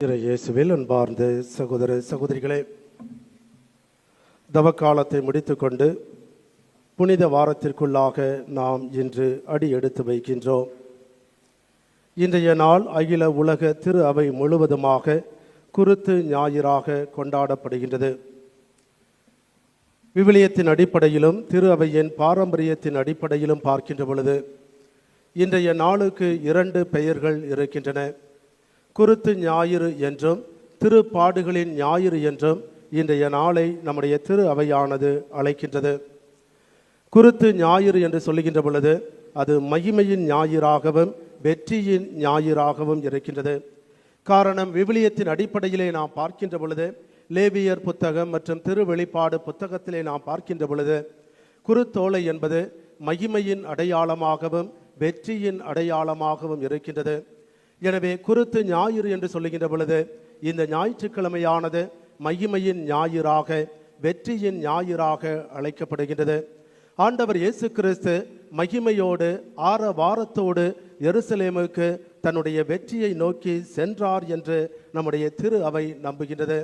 இயேசுவில் அன்பார்ந்த சகோதர சகோதரிகளே, தவக்காலத்தை முடித்துக்கொண்டு புனித வாரத்திற்குள்ளாக நாம் இன்று அடி எடுத்து வைக்கின்றோம். இன்றைய நாள் அகில உலக திரு அவை முழுவதுமாக குருத்து ஞாயிறாக கொண்டாடப்படுகின்றது. விவிலியத்தின் அடிப்படையிலும் திரு அவையின் பாரம்பரியத்தின் அடிப்படையிலும் பார்க்கின்ற பொழுது இன்றைய நாளுக்கு 2 பெயர்கள் இருக்கின்றன. குருத்து ஞாயிறு என்றும் திருப்பாடுகளின் ஞாயிறு என்றும் இன்றைய நாளை நம்முடைய திரு அவையானது அழைக்கின்றது. குருத்து ஞாயிறு என்று சொல்லுகின்ற பொழுது அது மகிமையின் ஞாயிறாகவும் வெற்றியின் ஞாயிறாகவும் இருக்கின்றது. காரணம், விவிலியத்தின் அடிப்படையிலே நாம் பார்க்கின்ற பொழுது, லேவியர் புத்தகம் மற்றும் திருவெளிப்பாடு புத்தகத்திலே நாம் பார்க்கின்ற பொழுது, குருத்தோலை என்பது மகிமையின் அடையாளமாகவும் வெற்றியின் அடையாளமாகவும் இருக்கின்றது. எனவே குருத்து ஞாயிறு என்று சொல்லுகின்ற பொழுது இந்த ஞாயிற்றுக்கிழமையானது மகிமையின் ஞாயிறாக வெற்றியின் ஞாயிறாக அழைக்கப்படுகின்றது. ஆண்டவர் இயேசு கிறிஸ்து மகிமையோடு ஆரவாரத்தோடு எருசலேமுக்கு தன்னுடைய வெற்றியை நோக்கி சென்றார் என்று நம்முடைய திரு அவை நம்புகின்றது.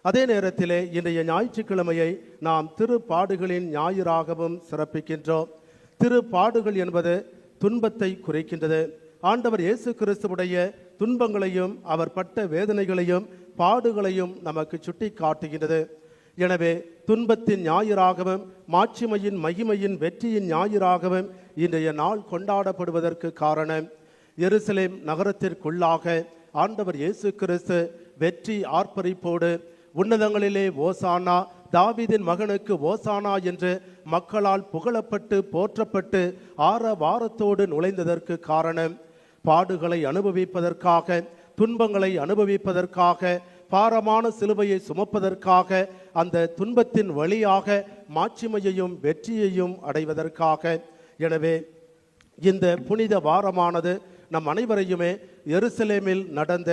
அதே நேரத்திலே இன்றைய ஞாயிற்றுக்கிழமையை நாம் திருப்பாடுகளின் ஞாயிறாகவும் சிறப்பிக்கின்றோம். திருப்பாடுகள் என்பது துன்பத்தை குறிக்கின்றது. ஆண்டவர் இயேசு கிறிஸ்துவுடைய துன்பங்களையும் அவர் பட்ட வேதனைகளையும் பாடுகளையும் நமக்கு சுட்டி காட்டுகின்றது. எனவே துன்பத்தின் ஞாயிறாகவும் மாட்சிமையின் மகிமையின் வெற்றியின் ஞாயிறாகவும் இன்றைய நாள் கொண்டாடப்படுவதற்கு காரணம், எருசலேம் நகரத்திற்குள்ளாக ஆண்டவர் இயேசு கிறிஸ்து வெற்றி ஆர்ப்பரிப்போடு உன்னதங்களிலே ஓசானா, தாவீதின் மகனுக்கு ஓசானா என்று மக்களால் புகழப்பட்டு போற்றப்பட்டு ஆரவாரத்தோடு நுழைந்ததற்கு காரணம், பாடுகளை அனுபவிப்பதற்காக, துன்பங்களை அனுபவிப்பதற்காக, பாரமான சிலுவையை சுமப்பதற்காக, அந்த துன்பத்தின் வழியாக மாட்சிமையையும் வெற்றியையும் அடைவதற்காக. எனவே இந்த புனித வாரமானது நம் அனைவரையுமே எருசலேமில் நடந்த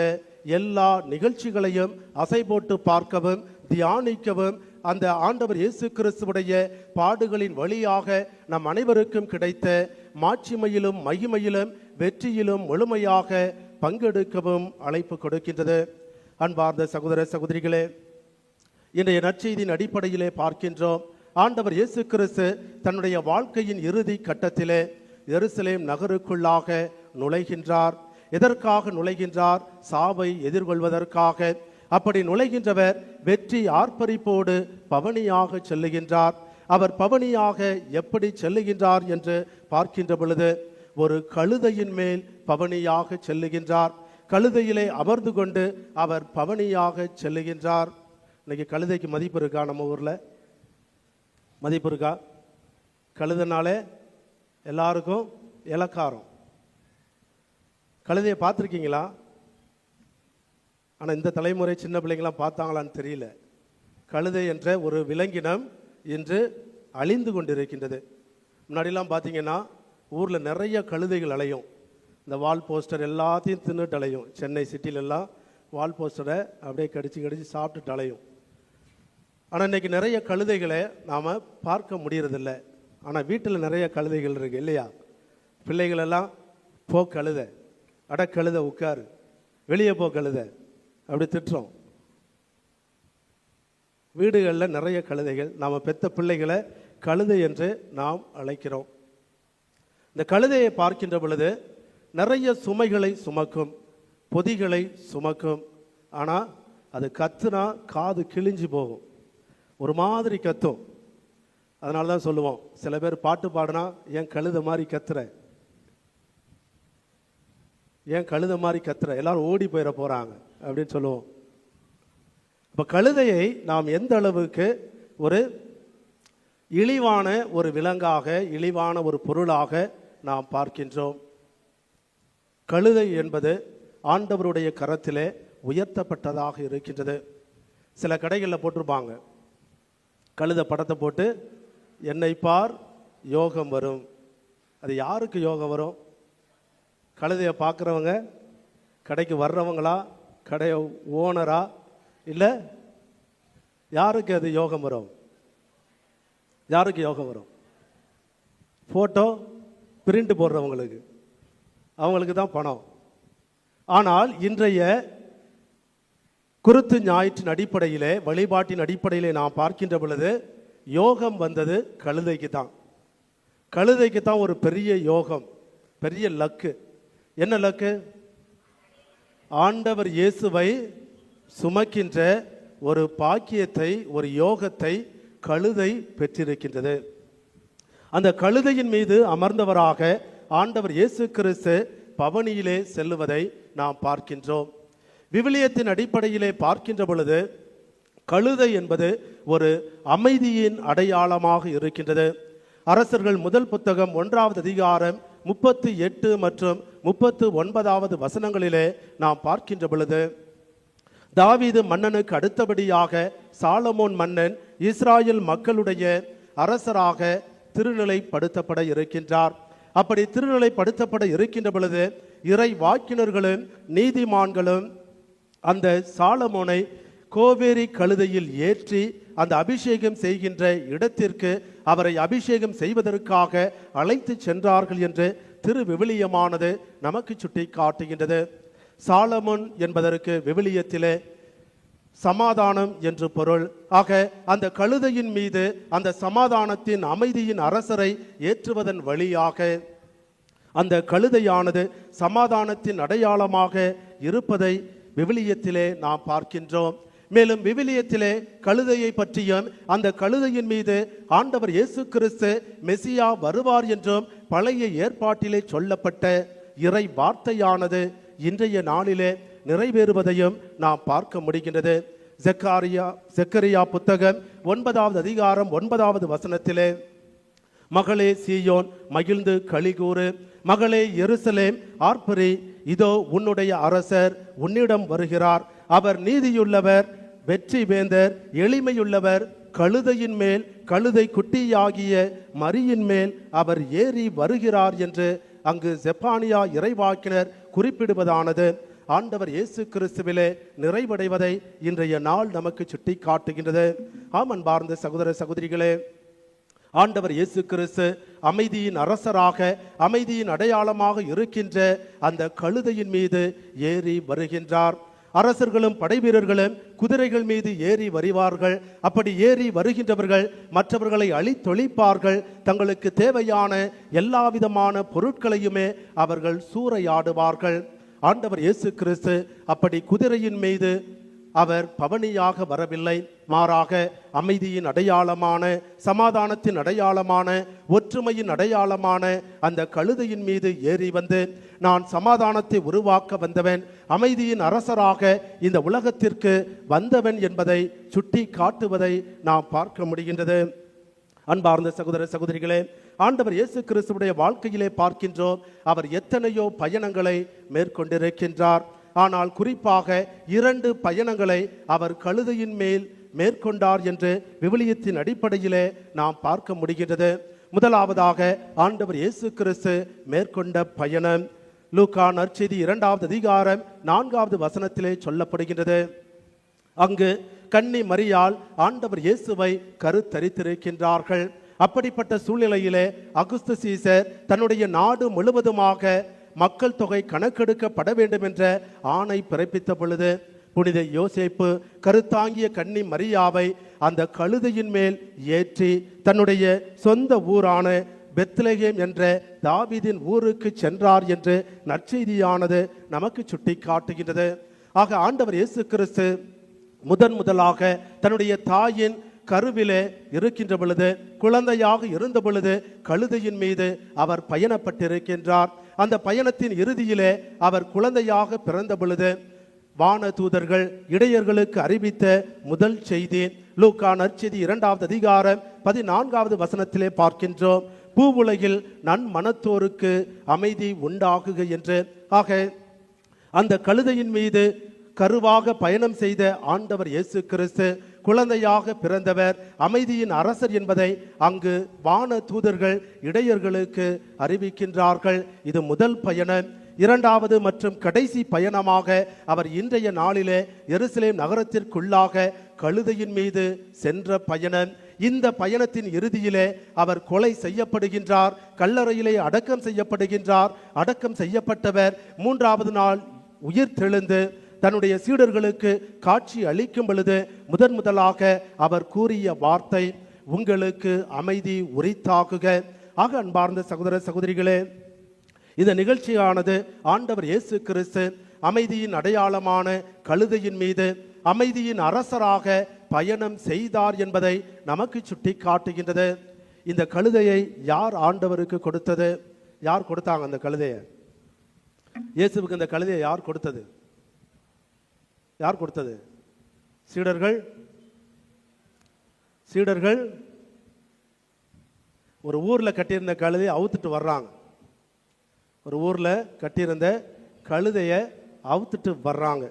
எல்லா நிகழ்ச்சிகளையும் அசை போட்டு பார்க்கவும் தியானிக்கவும், அந்த ஆண்டவர் இயேசு கிறிஸ்துவுடைய பாடுகளின் வழியாக நம் அனைவருக்கும் கிடைத்த மாட்சிமையிலும் மகிமையிலும் வெற்றியிலும் முழுமையாக பங்கெடுக்கவும் அழைப்பு கொடுக்கின்றது. அன்பார்ந்த சகோதர சகோதரிகளே, இன்றைய நற்செய்தியின் அடிப்படையிலே பார்க்கின்றோம், ஆண்டவர் இயேசு கிறிஸ்து தன்னுடைய வாழ்க்கையின் இறுதி கட்டத்திலே எருசலேம் நகருக்குள்ளாக நுழைகின்றார். எதற்காக நுழைகின்றார்? சாவை எதிர்கொள்வதற்காக. அப்படி நுழைகின்றவர் வெற்றி ஆர்ப்பரிப்போடு பவனியாக செல்லுகின்றார். அவர் பவனியாக எப்படி செல்லுகின்றார் என்று பார்க்கின்ற பொழுது ஒரு கழுதையின் மேல் பவனியாக செல்லுகின்றார். கழுதையிலே அமர்ந்து கொண்டு அவர் பவனியாக செல்லுகின்றார். இன்னைக்கு கழுதைக்கு மதிப்பு இருக்கா? நம்ம ஊரில் மதிப்பு இருக்கா? கழுதைனாலே எல்லாருக்கும் இலக்காரம். கழுதையை பார்த்துருக்கீங்களா? ஆனால் இந்த தலைமுறை சின்ன பிள்ளைங்களாம் பார்த்தாங்களான்னு தெரியல. கழுதை என்ற ஒரு விலங்கினம் இன்று அழிந்து கொண்டிருக்கின்றது. முன்னாடிலாம் பார்த்தீங்கன்னா ஊரில் நிறைய கழுதைகள் அலையும். இந்த வால் போஸ்டர் எல்லாத்தையும் தின்னுட்டு அலையும். சென்னை சிட்டிலெல்லாம் வால் போஸ்டரை அப்படியே கடிச்சு சாப்பிட்டுட்டு அலையும். ஆனால் இன்றைக்கி நிறைய கழுதைகளை நாம் பார்க்க முடியறதில்லை. ஆனால் வீட்டில் நிறைய கழுதைகள் இருக்குது இல்லையா? பிள்ளைகளெல்லாம் போ கழுதை, அட கழுதை உட்காரு, வெளியே போ கழுதை அப்படி திட்டுறோம். வீடுகளில் நிறைய கழுதைகள், நாம் பெத்த பிள்ளைகளை கழுதை என்று நாம் அழைக்கிறோம். இந்த கழுதையை பார்க்கின்ற பொழுது நிறைய சுமைகளை சுமக்கும், பொதிகளை சுமக்கும். ஆனால் அது கத்துனா காது கிழிஞ்சு போகும், ஒரு மாதிரி கத்தும். அதனால தான் சொல்லுவோம், சில பேர் பாட்டு பாடினா ஏன் கழுதை மாதிரி கத்துற, ஏன் கழுதை மாதிரி கத்துற, எல்லாரும் ஓடி போயிட போகிறாங்க அப்படின்னு சொல்லுவோம். இப்போ கழுதையை நாம் எந்த அளவுக்கு ஒரு இழிவான ஒரு விலங்காக, இழிவான ஒரு பொருளாக நாம் பார்க்கின்றோம். கழுதை என்பது ஆண்டவருடைய கரத்திலே உயர்த்தப்பட்டதாக இருக்கின்றது. சில கடைகளில் போட்டிருப்பாங்க, கழுதை படத்தை போட்டு என்னை பார் யோகம் வரும். அது யாருக்கு யோகம் வரும்? கழுதையை பார்க்குறவங்க, கடைக்கு வர்றவங்களா, கடை ஓனரா, இல்லை யாருக்கு அது யோகம் வரும்? யாருக்கு யோகம் வரும்? ஃபோட்டோ பிரிண்ட் போடுறவங்களுக்கு, அவங்களுக்கு தான் பணம். ஆனால் இன்றைய குருத்து ஞாயிற்றின் அடிப்படையிலே, வழிபாட்டின் அடிப்படையிலே நாம் பார்க்கின்ற பொழுது யோகம் வந்தது கழுதைக்கு தான். கழுதைக்கு தான் ஒரு பெரிய யோகம், பெரிய லக்கு. என்ன லக்கு? ஆண்டவர் இயேசுவை சுமக்கின்ற ஒரு பாக்கியத்தை, ஒரு யோகத்தை கழுதை பெற்றிருக்கின்றது. அந்த கழுதையின் மீது அமர்ந்தவராக ஆண்டவர் இயேசு கிறிஸ்து பவனியிலே செல்லுவதை நாம் பார்க்கின்றோம். விவிலியத்தின் அடிப்படையிலே பார்க்கின்ற பொழுது கழுதை என்பது ஒரு அமைதியின் அடையாளமாக இருக்கின்றது. அரசர்கள் முதல் புத்தகம் 1வது அதிகாரம் 38 மற்றும் 39வது வசனங்களிலே நாம் பார்க்கின்ற பொழுது, தாவீது மன்னனுக்கு அடுத்தபடியாக சாலமோன் மன்னன் இஸ்ராயேல் மக்களுடைய அரசராக திருநிலைப்படுத்தப்பட இருக்கின்றார். அப்படி திருநிலைப்படுத்தப்பட இருக்கின்ற பொழுது இறை வாக்கினர்களும் நீதிமான்களும் அந்த சாலமோனை கோவேரி கழுதையில் ஏற்றி அந்த அபிஷேகம் செய்கின்ற இடத்திற்கு அவரை அபிஷேகம் செய்வதற்காக அழைத்து சென்றார்கள் என்று திருவிவிலியமானது நமக்கு சுட்டி காட்டுகின்றது. சாலமோன் என்பதற்கு விவிலியத்திலே சமாதானம் என்று பொருள். ஆக அந்த கழுதையின் மீது அந்த சமாதானத்தின், அமைதியின் அரசரை ஏற்றுவதன் வழியாக அந்த கழுதையானது சமாதானத்தின் அடையாளமாக இருப்பதை விவிலியத்திலே நாம் பார்க்கின்றோம். மேலும் விவிலியத்திலே கழுதையை பற்றியும் அந்த கழுதையின் மீது ஆண்டவர் இயேசு கிறிஸ்து மெசியா வருவார் என்றும் பழைய ஏற்பாட்டிலே சொல்லப்பட்ட இறை வார்த்தையானது இன்றைய நாளிலே நிறைவேறுவதையும் நாம் பார்க்க முடிகின்றது. செக்கரியா புத்தகம் 9வது அதிகாரம் 9வது வசனத்திலே, மகளே சீயோன் மகிழ்ந்து களிகூறு, மகளே எருசலேம் ஆர்ப்பரி, இதோ உன்னுடைய அரசர் உன்னிடம் வருகிறார், அவர் நீதியுள்ளவர், வெற்றி வேந்தர், எளிமையுள்ளவர், கழுதையின் மேல் கழுதை குட்டியாகிய மரியின் மேல் அவர் ஏறி வருகிறார் என்று அங்கு செப்பானியா இறைவாக்கினர் குறிப்பிடுவதானது ஆண்டவர் இயேசு கிறிஸ்துவிலே நிறைவடைவதை இன்றைய நாள் நமக்கு சுட்டி காட்டுகின்றது. ஆம் அன்பார்ந்த சகோதர சகோதரிகளே, ஆண்டவர் இயேசு கிறிஸ்து அமைதியின் அரசராக, அமைதியின் அடையாளமாக இருக்கின்ற அந்த கழுதையின் மீது ஏறி வருகின்றார். அரசர்களும் படைவீரர்களும் குதிரைகள் மீது ஏறி வருவார்கள். அப்படி ஏறி வருகின்றவர்கள் மற்றவர்களை அழித்தொழிப்பார்கள். தங்களுக்கு தேவையான எல்லா விதமான பொருட்களையுமே அவர்கள் சூறையாடுவார்கள். ஆண்டவர் இயேசு கிறிஸ்து அப்படி குதிரையின் மீது அவர் பவனியாக வரவில்லை. மாறாக அமைதியின் அடையாளமான, சமாதானத்தின் அடையாளமான, ஒற்றுமையின் அடையாளமான அந்த கழுதையின் மீது ஏறி வந்து, நான் சமாதானத்தை உருவாக்க வந்தவன், அமைதியின் அரசராக இந்த உலகத்திற்கு வந்தவன் என்பதை சுட்டி காட்டுவதை நாம் பார்க்க முடிகின்றது. அன்பார்ந்த சகோதர சகோதரிகளே, ஆண்டவர் இயேசு கிறிஸ்துவுடைய வாழ்க்கையிலே பார்க்கின்றோம், அவர் எத்தனையோ பயணங்களை மேற்கொண்டிருக்கின்றார். ஆனால் குறிப்பாக 2 பயணங்களை அவர் கழுதையின் மேல் மேற்கொண்டார் என்று விவிலியத்தின் அடிப்படையிலே நாம் பார்க்க முடிகின்றது. முதலாவதாக ஆண்டவர் இயேசு கிறிஸ்து மேற்கொண்ட பயணம் லூக்கா நற்செய்தி 2வது அதிகாரம் 4வது வசனத்திலே சொல்லப்படுகின்றது. அங்கு கன்னி மரியாள் ஆண்டவர் இயேசுவை கருத்தரித்திருக்கின்றார்கள். அப்படிப்பட்ட சூழ்நிலையிலே அகுஸ்து சீசர் தன்னுடைய நாடு முழுவதுமாக மக்கள் தொகை கணக்கெடுக்கப்பட வேண்டும் என்ற ஆணை பிறப்பித்த பொழுது புனித யோசேப்பு கருத்தாங்கிய கன்னி மரியாவை அந்த கழுதையின் மேல் ஏற்றி தன்னுடைய சொந்த ஊரான பெத்லகேம் என்ற தாவீதின் ஊருக்கு சென்றார் என்று நற்செய்தியானது நமக்கு சுட்டி காட்டுகின்றது. ஆக ஆண்டவர் இயேசு கிறிஸ்து முதலாக தன்னுடைய தாயின் கருவிலே இருக்கின்ற பொழுது, குழந்தையாக இருந்த பொழுது கழுதையின் மீது அவர் பயணப்பட்டிருக்கின்றார். அந்த பயணத்தின் இறுதியிலே அவர் குழந்தையாக பிறந்த பொழுது வான தூதர்கள் இடையர்களுக்கு அறிவித்த முதல் செய்தி லூக்கா நற்செய்தி 2வது அதிகாரம் 14வது வசனத்திலே பார்க்கின்றோம். பூவுலகில் நன்மனத்தோருக்கு அமைதி உண்டாகுக என்று. ஆக அந்த கழுதையின் மீது கருவாக பயணம் செய்த ஆண்டவர் இயேசு கிறிஸ்து குழந்தையாக பிறந்தவர், அமைதியின் அரசர் என்பதை அங்கு வான தூதர்கள் இடையர்களுக்கு அறிவிக்கின்றார்கள். இது முதல் பயணம். 2வது மற்றும் கடைசி பயணமாக அவர் இன்றைய நாளிலே எருசலேம் நகரத்திற்குள்ளாக கழுதையின் மீது சென்ற பயணம். இந்த பயணத்தின் இறுதியிலே அவர் கொலை செய்யப்படுகின்றார், கல்லறையிலே அடக்கம் செய்யப்படுகின்றார். அடக்கம் செய்யப்பட்டவர் 3வது நாள் உயிர் தெழுந்து தன்னுடைய சீடர்களுக்கு காட்சி அளிக்கும் பொழுது முதலாக அவர் கூறிய வார்த்தை, உங்களுக்கு அமைதி உரித்தாகுக. ஆக அன்பார்ந்த சகோதர சகோதரிகளே, இந்த நிகழ்ச்சியானது ஆண்டவர் இயேசு கிறிஸ்து அமைதியின் அடையாளமான கழுதையின் மீது அமைதியின் அரசராக பயணம் செய்தார் என்பதை நமக்கு சுட்டி காட்டுகின்றது. இந்த கழுதையை யார் ஆண்டவருக்கு கொடுத்தது? யார் கொடுத்தாங்க அந்த கழுதையை? இயேசுவுக்கு இந்த கழுதையை யார் கொடுத்தது? யார் கொடுத்தது? சீடர்கள் ஒரு ஊர்ல கட்டியிருந்த கழுதையை அவுத்துட்டு வர்றாங்க. ஒரு ஊர்ல கட்டியிருந்த கழுதையை அவுத்துட்டு வர்றாங்க.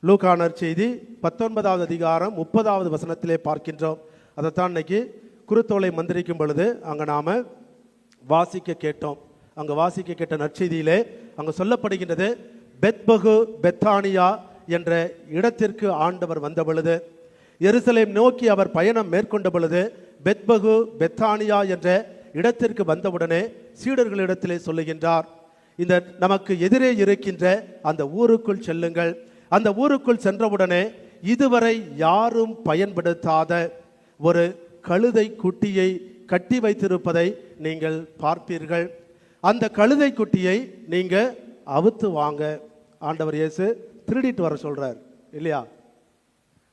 லூக்கா நற்செய்தி 19வது அதிகாரம் 30வது வசனத்திலே பார்க்கின்றோம். அதைத்தான் இன்னைக்கு குருத்தோலை மந்திரிக்கும் பொழுது அங்க நாம வாசிக்க கேட்டோம். அங்க வாசிக்க கேட்ட நற்செய்தியிலே அங்க சொல்லப்படுகின்றது, பெத்பகு பெத்தானியா என்ற இடத்திற்கு ஆண்டவர் வந்த பொழுது, எருசலேம் நோக்கி அவர் பயணம் மேற்கொண்ட பொழுது, பெத்பகு பெத்தானியா என்ற இடத்திற்கு வந்தவுடனே சீடர்களிடத்திலே சொல்லுகின்றார், இந்த நமக்கு எதிரே இருக்கின்ற அந்த ஊருக்குள் செல்லுங்கள். அந்த ஊருக்குள் சென்றவுடனே இதுவரை யாரும் பயன்படுத்தாத ஒரு கழுதை குட்டியை கட்டி வைத்திருப்பதை நீங்கள் பார்ப்பீர்கள். அந்த கழுதை குட்டியை நீங்க அவுத்து வாங்க. ஆண்டவர் இயேசு திருடிட்டு வர சொல்றார் இல்லையா?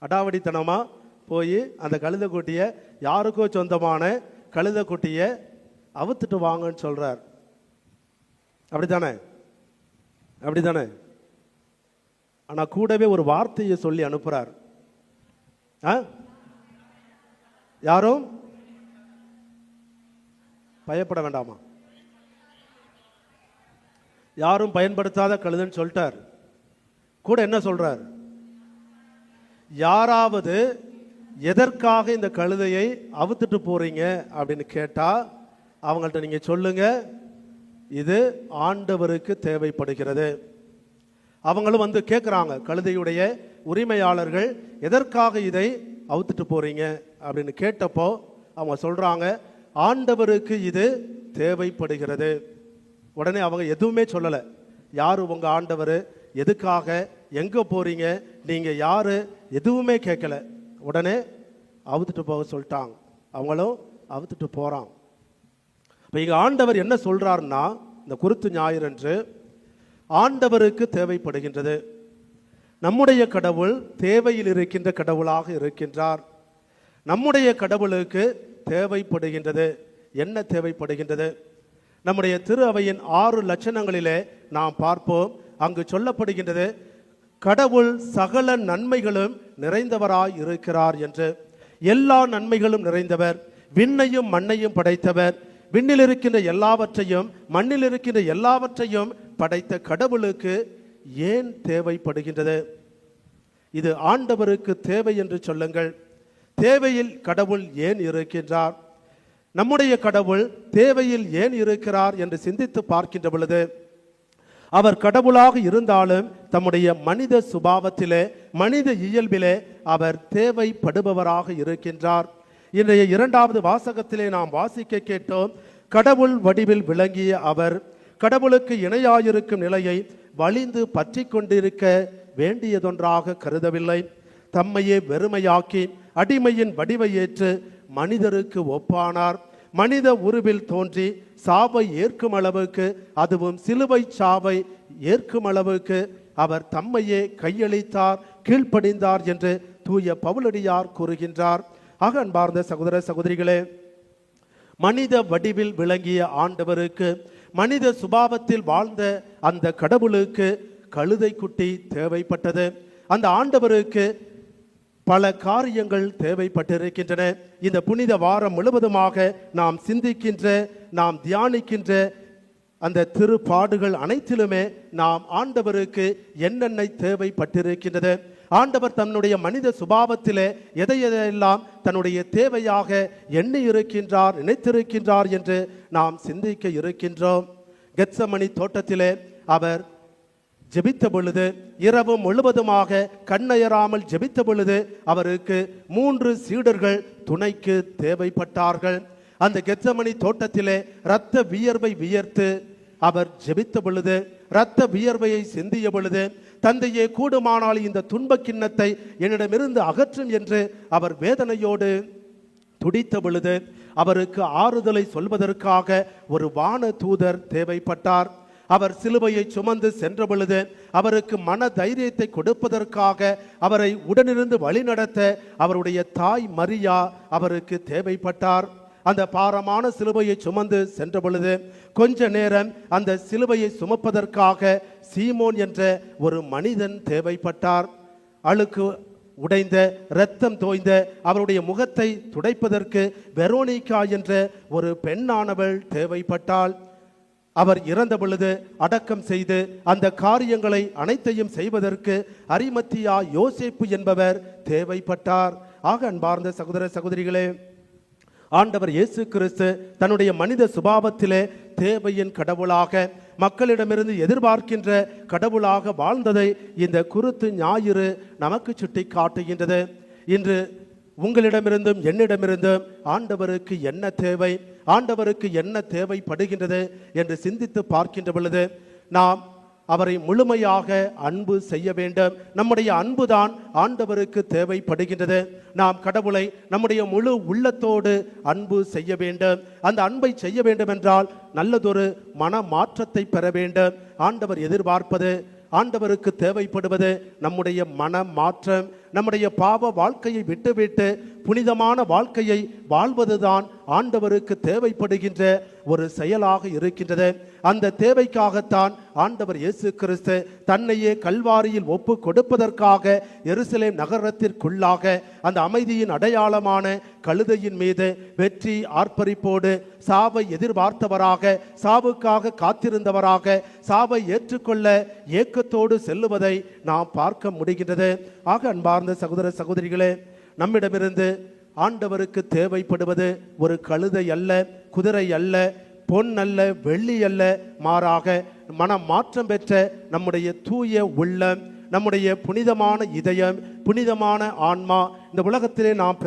அடாவடித்தனமா போய் அந்த கழுதை குட்டியை, யாருக்கோ சொந்தமான கழுதை குட்டியை அவுத்துட்டு வாங்கன்னு சொல்றார். அப்படித்தானே? அப்படித்தானே? ஆனா கூடவே ஒரு வார்த்தையை சொல்லி அனுப்புறார். யாரும் பயப்பட வேண்டாமா? யாரும் பயன்படுத்தாத கழுதைன்னு சொல்லிட்டார். கூட என்ன சொல்றார்? யாராவது எதற்காக இந்த கழுதையை அவுத்துட்டு போறீங்க அப்படின்னு கேட்டா அவங்கள்ட்ட நீங்க சொல்லுங்க, இது ஆண்டவருக்கு தேவைப்படுகிறது. அவங்களும் வந்து கேட்குறாங்க, கழுதையுடைய உரிமையாளர்கள் எதற்காக இதை அவுத்துட்டு போறீங்க அப்படின்னு கேட்டப்போ அவங்க சொல்றாங்க, ஆண்டவருக்கு இது தேவைப்படுகிறது. உடனே அவங்க எதுவுமே சொல்லலை. யாரு உங்க ஆண்டவர், எதுக்காக, எங்க போறீங்க, நீங்க யாரு, எதுவுமே கேட்கல. உடனே அவுத்துட்டு போக சொல்லிட்டாங்க. அவங்களும் அவுத்துட்டு போறாங்க. இப்போ இங்க ஆண்டவர் என்ன சொல்றாருன்னா, இந்த குருத்து ஞாயிறன்று ஆண்டவருக்கு தேவைப்படுகின்றது. நம்முடைய கடவுள் தேவையில் இருக்கின்ற கடவுளாக இருக்கின்றார். நம்முடைய கடவுளுக்கு தேவைப்படுகின்றது. என்ன தேவைப்படுகின்றது? நம்முடைய திரு அவையின் 6 லட்சணங்களிலே நாம் பார்ப்போம். அங்கு சொல்லப்படுகின்றது, கடவுள் சகல நன்மைகளும் நிறைந்தவராய் இருக்கிறார் என்று. எல்லா நன்மைகளும் நிறைந்தவர், விண்ணையும் மண்ணையும் படைத்தவர், விண்ணில் இருக்கின்ற எல்லாவற்றையும் மண்ணில் இருக்கின்ற எல்லாவற்றையும் படைத்த கடவுளுக்கு ஏன் தேவைப்படுகின்றது? இது ஆண்டவருக்கு தேவை என்று சொல்லுங்கள். தேவையில் கடவுள் ஏன் இருக்கின்றார்? நம்முடைய கடவுள் தேவையில் ஏன் இருக்கிறார் என்று சிந்தித்து பார்க்கின்ற பொழுது, அவர் கடவுளாக இருந்தாலும் தம்முடைய மனித சுபாவத்திலே, மனித இயல்பிலே அவர் தேவைப்படுபவராக இருக்கின்றார். இன்றைய 2வது வாசகத்திலே நாம் வாசிக்க கேட்டோம், கடவுள் வடிவில் விளங்கிய அவர் கடவுளுக்கு இணையாயிருக்கும் நிலையை வலிந்து பற்றி கொண்டிருக்க வேண்டியதொன்றாக கருதவில்லை. தம்மையே வெறுமையாக்கி அடிமையின் வடிவை ஏற்று மனிதருக்கு ஒப்பானார். மனித உருவில் தோன்றி சாவை ஏற்கும் அளவுக்கு, அதுவும் சிலுவை சாவை ஏற்கும் அளவுக்கு அவர் தம்மையே கையளித்தார், கீழ்ப்படிந்தார் என்று தூய பவுலடியார் கூறுகின்றார். ஆக அன்பார்ந்த சகோதர சகோதரிகளே, மனித வடிவில் விளங்கிய ஆண்டவருக்கு, மனித சுபாவத்தில் வாழ்ந்த அந்த கடவுளுக்கு கழுதை குட்டி தேவைப்பட்டது. அந்த ஆண்டவருக்கு பல காரியங்கள் தேவைப்பட்டிருக்கின்றன. இந்த புனித வாரம் முழுவதுமாக நாம் சிந்திக்கின்ற, நாம் தியானிக்கின்ற அந்த திருப்பாடுகள் அனைத்திலுமே நாம் ஆண்டவருக்கு என்னென்ன தேவைப்பட்டிருக்கின்றது, ஆண்டவர் தன்னுடைய மனித சுபாவத்திலே எதையெல்லாம் தன்னுடைய தேவையாக எண்ணி இருக்கின்றார், நினைத்திருக்கின்றார் என்று நாம் சிந்திக்க இருக்கின்றோம். கெத்சமனி தோட்டத்திலே அவர் ஜெபித்த பொழுது, இரவும் முழுவதுமாக கண்ணயராமல் ஜெபித்த பொழுது அவருக்கு 3 சீடர்கள் துணைக்கு தேவைப்பட்டார்கள். அந்த கெத்சமனி தோட்டத்திலே இரத்த வியர்வை வியர்த்து அவர் ஜெபித்த பொழுது, இரத்த வியர்வையை சிந்திய பொழுது, தந்தையே, கூடுமானால் இந்த துன்பக் கிண்ணத்தை என்னிடமிருந்து அகற்றும் என்று அவர் வேதனையோடு துடித்த பொழுது அவருக்கு ஆறுதலை சொல்வதற்காக ஒரு வான தூதர் தேவைப்பட்டார். அவர் சிலுவையை சுமந்து சென்ற பொழுது அவருக்கு மன தைரியத்தை கொடுப்பதற்காக அவரை உடனிருந்து வழிநடத்த அவருடைய தாய் மரியா அவருக்கு தேவைப்பட்டார். அந்த பாரமான சிலுவையை சுமந்து சென்ற பொழுது கொஞ்ச நேரம் அந்த சிலுவையை சுமப்பதற்காக சீமோன் என்ற ஒரு மனிதன் தேவைப்பட்டார். அழுக்கு உடைந்த, இரத்தம் தோய்ந்த அவருடைய முகத்தை துடைப்பதற்கு வெரோனிகா என்ற ஒரு பெண்ணானவள் தேவைப்பட்டாள். அவர் இறந்த பொழுது அடக்கம் செய்து அந்த காரியங்களை அனைத்தையும் செய்வதற்கு அரிமத்தியா யோசேப்பு என்பவர் தேவைப்பட்டார். ஆக அன்பார்ந்த சகோதர சகோதரிகளே, ஆண்டவர் இயேசு கிறிஸ்து தன்னுடைய மனித சுபாவத்திலே தேவையின் கடவுளாக, மக்களிடமிருந்து எதிர்பார்க்கின்ற கடவுளாக வாழ்ந்ததை இந்த குருத்து ஞாயிறு நமக்கு சுட்டி காட்டுகின்றது. இன்று உங்களிடமிருந்தும் என்னிடமிருந்தும் ஆண்டவருக்கு என்ன தேவை, ஆண்டவருக்கு என்ன தேவைப்படுகின்றது என்று சிந்தித்து பார்க்கின்ற பொழுது நாம் அவரை முழுமையாக அன்பு செய்ய வேண்டும். நம்முடைய அன்புதான் ஆண்டவருக்கு தேவைப்படுகின்றது. நாம் கடவுளை நம்முடைய முழு உள்ளத்தோடு அன்பு செய்ய வேண்டும். அந்த அன்பை செய்ய வேண்டும் என்றால் நல்லதொரு மன மாற்றத்தை பெற வேண்டும். ஆண்டவர் எதிர்பார்ப்பது, ஆண்டவருக்கு தேவைப்படுவது நம்முடைய மன மாற்றம். நம்முடைய பாவ வாழ்க்கையை விட்டுவிட்டு புனிதமான வாழ்க்கையை வாழ்வதுதான் ஆண்டவருக்கு தேவைப்படுகின்ற ஒரு செயலாக இருக்கின்றது. அந்த தேவைக்காகத்தான் ஆண்டவர் இயேசு கிறிஸ்து தன்னையே கல்வாரியில் ஒப்பு கொடுப்பதற்காக எருசலேம் நகரத்திற்குள்ளாக அந்த அமைதியின் அடையாளமான கழுதையின் மீது வெற்றி ஆர்ப்பரிப்போடு சாவை எதிர்பார்த்தவராக, சாவுக்காக காத்திருந்தவராக, சாவை ஏற்றுக்கொள்ள ஏக்கத்தோடு செல்லுவதை நாம் பார்க்க முடிகின்றது. ஆக அன்பார்ந்த சகோதர சகோதரிகளே, நம்மிடமிருந்து ஆண்டவருக்கு தேவைப்படுவது ஒரு கழுதை அல்ல, குதிரை அல்ல, பொன் அல்ல, வெள்ளி அல்ல, மாறாக மனம் மாற்றம் பெற்ற நம்முடைய தூய உள்ளம், நம்முடைய புனிதமான இதயம், புனிதமான ஆன்மா. இந்த உலகத்திலே நாம்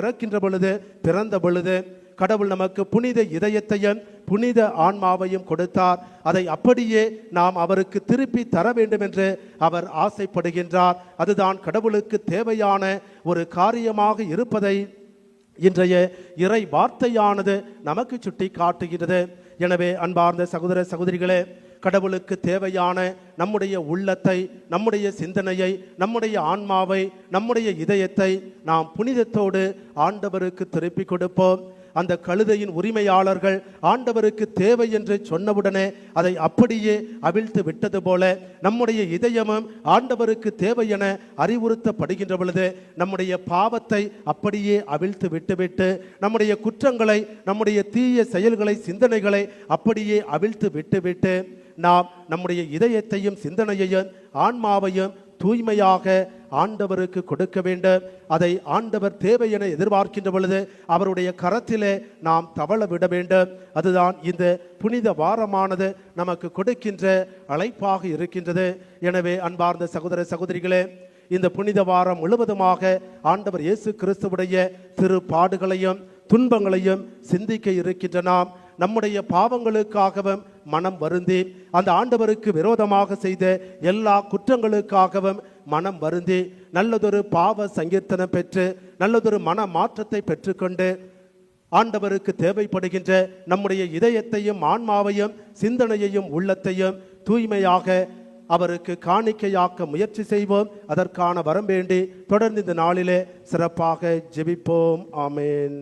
பிறந்த பொழுது கடவுள் நமக்கு புனித இதயத்தையும் புனித ஆன்மாவையும் கொடுத்தார். அதை அப்படியே நாம் அவருக்கு திருப்பி தர வேண்டும் என்று அவர் ஆசைப்படுகின்றார். அதுதான் கடவுளுக்கு தேவையான ஒரு காரியமாக இருப்பதை இன்றைய இறை வார்த்தையானது நமக்கு சுட்டி காட்டுகிறது. எனவே அன்பார்ந்த சகோதர சகோதரிகளே, கடவுளுக்கு தேவையான நம்முடைய உள்ளத்தை, நம்முடைய சிந்தனையை, நம்முடைய ஆன்மாவை, நம்முடைய இதயத்தை நாம் புனிதத்தோடு ஆண்டவருக்கு திருப்பி கொடுப்போம். அந்த கழுதையின் உரிமையாளர்கள் ஆண்டவருக்கு தேவை என்று சொன்னவுடனே அதை அப்படியே அவிழ்த்து விட்டது போல நம்முடைய இதயமும் ஆண்டவருக்கு தேவை என அறிவுறுத்தப்படுகின்ற பொழுது நம்முடைய பாவத்தை அப்படியே அவிழ்த்து விட்டுவிட்டு, நம்முடைய குற்றங்களை, நம்முடைய தீய செயல்களை, சிந்தனைகளை அப்படியே அவிழ்த்து விட்டுவிட்டு நாம் நம்முடைய இதயத்தையும் சிந்தனையையும் ஆன்மாவையும் தூய்மையாக ஆண்டவருக்கு கொடுக்க வேண்டும். அதை ஆண்டவர் தேவை என எதிர்பார்க்கின்ற பொழுது அவருடைய கரத்திலே நாம் தவள விட வேண்டும். அதுதான் இந்த புனித வாரமானது நமக்கு கொடுக்கின்ற அழைப்பாக இருக்கின்றது. எனவே அன்பார்ந்த சகோதர சகோதரிகளே, இந்த புனித வாரம் முழுவதுமாக ஆண்டவர் இயேசு கிறிஸ்துவுடைய திருப்பாடுகளையும் துன்பங்களையும் சிந்திக்க இருக்கின்ற நாம் நம்முடைய பாவங்களுக்காகவும் மனம் வருந்தி, அந்த ஆண்டவருக்கு விரோதமாக செய்த எல்லா குற்றங்களுக்காகவும் மனம் வருந்தி, நல்லதொரு பாவ சங்கீர்த்தனம் பெற்று நல்லதொரு மன மாற்றத்தை பெற்றுக்கொண்டு ஆண்டவருக்கு தேவைப்படுகின்ற நம்முடைய இதயத்தையும் ஆன்மாவையும் சிந்தனையையும் உள்ளத்தையும் தூய்மையாக அவருக்கு காணிக்கையாக்க முயற்சி செய்வோம். அதற்கான வரம் வேண்டி தொடர்ந்து இந்த நாளிலே சிறப்பாக ஜெபிப்போம். ஆமேன்.